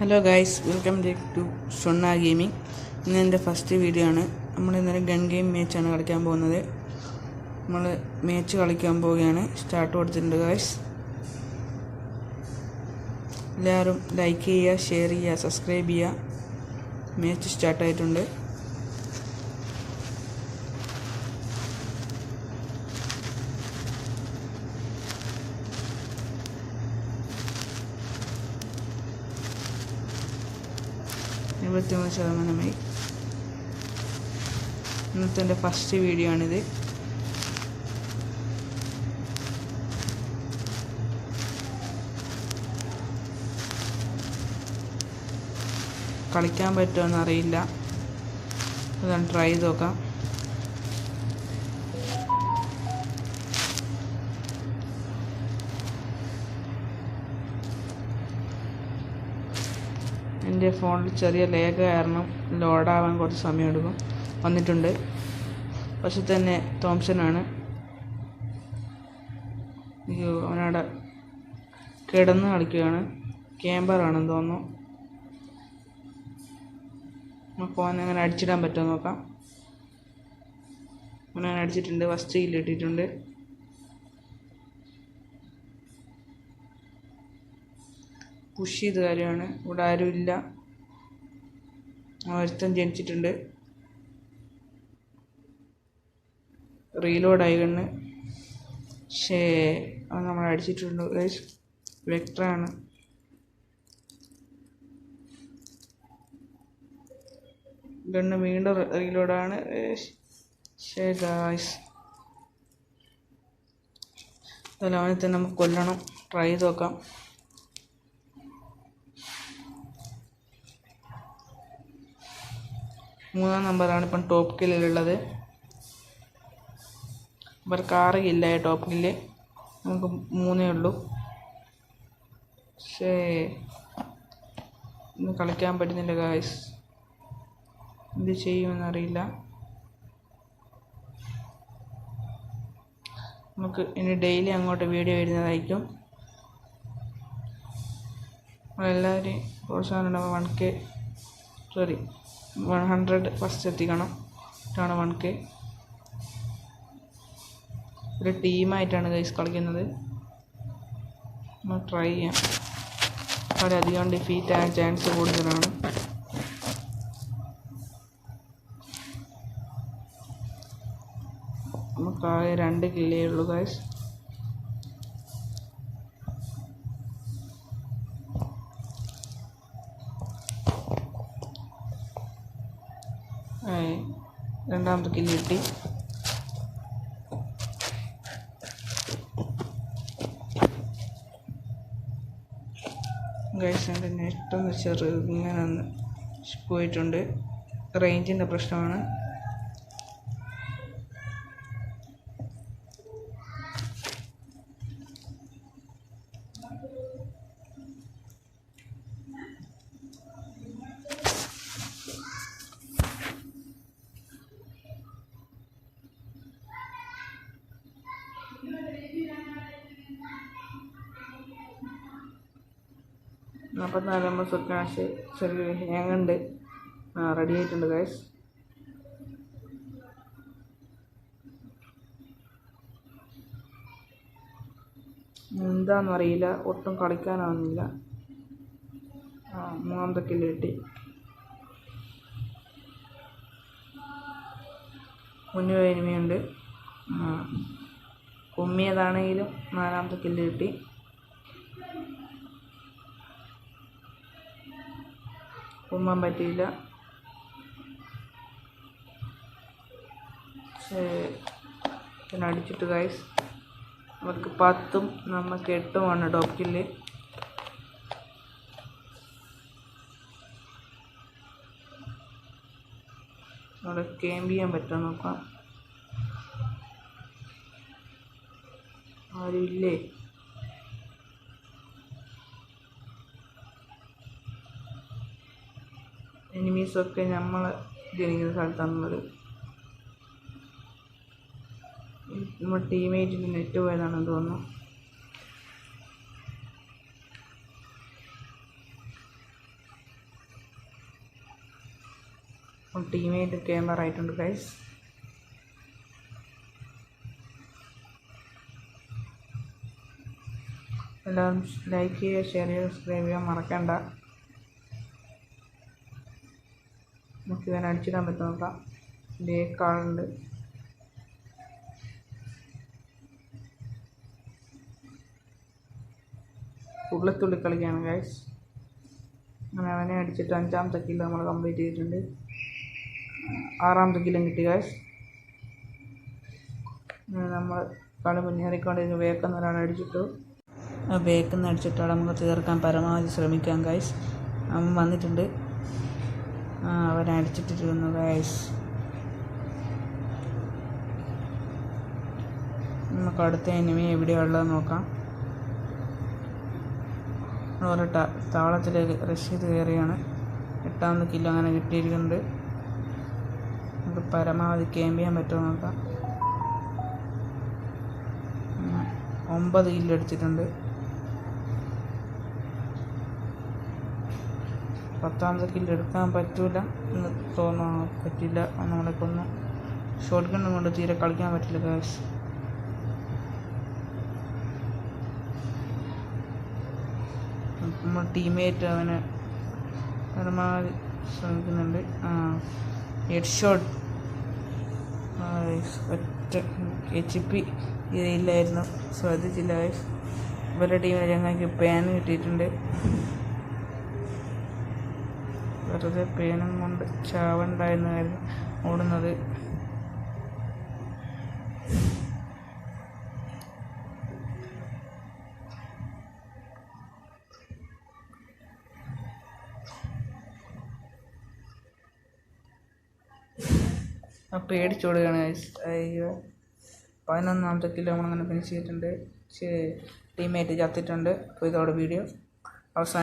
Hello guys, welcome to Shonna gaming. ഇന്ന് എൻ്റെ first video ആണ്. നമ്മൾ ഇന്നലെ ഗൺ ഗെയിം മാച്ചാണ് കളിക്കാൻ പോകുന്നത്. നമ്മൾ മാച്ച് കളിക്കാൻ പോവുകയാണ്. സ്റ്റാർട്ട് കൊടുത്തിട്ടുണ്ട് ഗൈസ്. എല്ലാവരും ലൈക്ക് ചെയ്യുക, ഷെയർ ചെയ്യുക, സബ്സ്ക്രൈബ് ചെയ്യുക. മാച്ച് സ്റ്റാർട്ടായിട്ടുണ്ട്. %. ഇന്നത്തെ എൻ്റെ ഫസ്റ്റ് വീഡിയോ ആണിത്. കളിക്കാൻ പറ്റുമോ അറിയില്ല, അതാണ് ട്രൈ ചെയ്ത് നോക്കാം. എൻ്റെ ഫോണിൽ ചെറിയ ലേഗ് കാരണം ലോഡാവാൻ കുറച്ച് സമയമെടുക്കും. വന്നിട്ടുണ്ട്. പക്ഷെ തന്നെ തോംസനാണ്. അയ്യോ, അവനവിടെ കിടന്ന് കളിക്കുകയാണ്. ക്യാമ്പറാണെന്ന് തോന്നുന്നു. നമുക്ക് അവനെ അങ്ങനെ അടിച്ചിടാൻ പറ്റുമോ നോക്കാം. അവനെ അടിച്ചിട്ടുണ്ട്. ഫസ്റ്റ് കില്ല് ഇട്ടിട്ടുണ്ട്. പുഷ് ചെയ്ത കാര്യമാണ്. ഇവിടെ ആരും ഇല്ല. ഒരുത്തൻ ജനിച്ചിട്ടുണ്ട്. റീലോഡായി കണ്ണ്. പക്ഷേ അത് നമ്മൾ അടിച്ചിട്ടുണ്ട്. വെക്ടറാണ്. ഗണ്ണ് വീണ്ടും റീലോഡാണ്. ഗായ്സ്, അതുപോലെ അവനെ തന്നെ നമുക്ക് കൊല്ലണം. ട്രൈ ചെയ്ത് നോക്കാം. മൂന്നാം നമ്പറാണ് ഇപ്പം ടോപ്പ് കില്ലിലുള്ളത്. ഇവർക്ക് 6 കില്ലായ ടോപ്പ് കില്ല്. നമുക്ക് 3 ഉള്ളൂ. പക്ഷേ ഇന്ന് കളിക്കാൻ പറ്റുന്നില്ല ഗായ്സ്. എന്ത് ചെയ്യുമെന്നറിയില്ല. നമുക്ക് ഇനി ഡെയിലി അങ്ങോട്ട് വീഡിയോ വരുന്നതായിരിക്കും. എല്ലാവരും പ്രോത്സാഹനം 100 ഫസ്റ്റ് എത്തിക്കണം. ഇതാണ് 1K. ഒരു ടീമായിട്ടാണ് ഗൈസ് കളിക്കുന്നത്. നമുക്ക് ട്രൈ ചെയ്യാം. വളരെയധികം ഡിഫീറ്റ് ആകാൻ ചാൻസ് കൂടുതലാണ്. നമുക്കാകെ 2 കില്ലേ ഉള്ളൂ ഗൈസ്. രണ്ടാമത്തെ കില്ല് കിട്ടി. ഗൈസ്, എൻ്റെ നെറ്റൊന്ന് ചെറുങ്ങനെ പോയിട്ടുണ്ട്. റേഞ്ചിൻ്റെ പ്രശ്നമാണ്. നമ്മൾ സുഖാശ് ചെറിയ ഹാങ്ങുണ്ട്. റെഡി ആയിട്ടുണ്ട് ഗൈസ്. എന്താണെന്നറിയില്ല, ഒട്ടും കളിക്കാനാവുന്നില്ല. മൂന്നാമത്തെ കില്ല് കിട്ടി. മുന്നിൽ എനിമിയുണ്ട്. കുമ്മിയതാണെങ്കിലും 4ാമത്തെ കില്ല് കിട്ടി. കുമ്മാൻ പറ്റിയില്ല. പിന്നെ അടിച്ചിട്ട് ഗൈസ്. അവർക്ക് 10ഉം നമുക്ക് 8ഉമാണ് ടോപ്പ് കില്ല്. അവിടെ ക്യാമ്പ് ചെയ്യാൻ പറ്റുമോ നോക്കാം. ആരും ഇല്ലേ? എനിമീസൊക്കെ നമ്മൾ ജനിക്കുന്ന സ്ഥലത്താണുള്ളത്. നമ്മുടെ ടീമേറ്റിൻ്റെ നെറ്റ് പോയതാണെന്ന് തോന്നുന്നു. ടീമേറ്റ് ക്യാമ്പർ ആയിട്ടുണ്ട് ഗൈസ്. എല്ലാവരും ലൈക്ക് ചെയ്യുക, ഷെയർ ചെയ്യുക, സബ്സ്ക്രൈബ് ചെയ്യാൻ മറക്കണ്ട. നമുക്ക് ഇവനെ അടിച്ചിടാൻ പറ്റും നോക്കാം. ആളുണ്ട്. തുള്ളിത്തുള്ളി കളിക്കുകയാണ് ഗൈസ്. അങ്ങനെ അവനെ അടിച്ചിട്ട് 5ാമത്തെ കില്ല് നമ്മൾ കംപ്ലീറ്റ് ചെയ്തിട്ടുണ്ട്. 6ാമത്തെ കില്ലും കിട്ടി ഗൈസ്. നമ്മൾ കളി മുന്നേറിക്കൊണ്ടിരിക്കും. ബേക്കുന്ന ഒരാളെ അടിച്ചിട്ടു. ആ ബേക്കുന്ന അടിച്ചിട്ടാൽ നമുക്ക് തീർക്കാൻ പരമാവധി ശ്രമിക്കാം ഗൈസ്. അവൻ വന്നിട്ടുണ്ട്. അവനെ അടിച്ചിട്ടിരുന്നു ഗൈസ്. നമുക്ക് അടുത്ത എനിമി എവിടെയുള്ളത് നോക്കാം. ഒരു താവളത്തിലേക്ക് റഷ് ചെയ്ത് കയറിയാണ്. 8ാമത്തെ കില്ല് അങ്ങനെ കിട്ടിയിരിക്കുന്നുണ്ട്. നമുക്ക് പരമാവധി ക്യാമ്പ് ചെയ്യാൻ പറ്റുമോ നോക്കാം. 9 കില്ല് അടിച്ചിട്ടുണ്ട്. 10ാമത്തെ കില്ല് എടുക്കാൻ പറ്റൂല എന്ന് തോന്നുന്നു. പറ്റില്ല. നമ്മളെ കൊന്നു. ഷോട്ട് ഗണ്ണും കൊണ്ട് തീരെ കളിക്കാൻ പറ്റില്ല ഗൈസ്. നമ്മൾ ടീമേറ്റ് അവന് പരമാവധി ശ്രമിക്കുന്നുണ്ട്. Head shot. ഒറ്റ HP ഇതില്ലായിരുന്നു, ശ്രദ്ധിച്ചില്ല ഗൈസ്. ഇവരുടെ ടീമിൽ ഞങ്ങൾക്ക് പേൻ കിട്ടിയിട്ടുണ്ട്. വെറുതെ പേനും കൊണ്ട് ചാവണ്ടായിരുന്നു ഓടുന്നത്. പേടിച്ചോടുകയാണ് ഗൈസ്. അയ്യോ, 11ാമത്തെ കില്ല് നമ്മളങ്ങനെ ഫിനിഷ് ചെയ്തിട്ടുണ്ട്. ടീമേറ്റ് ചത്തിട്ടുണ്ട്. അപ്പോൾ ഇതോടെ വീഡിയോ അവസാനം.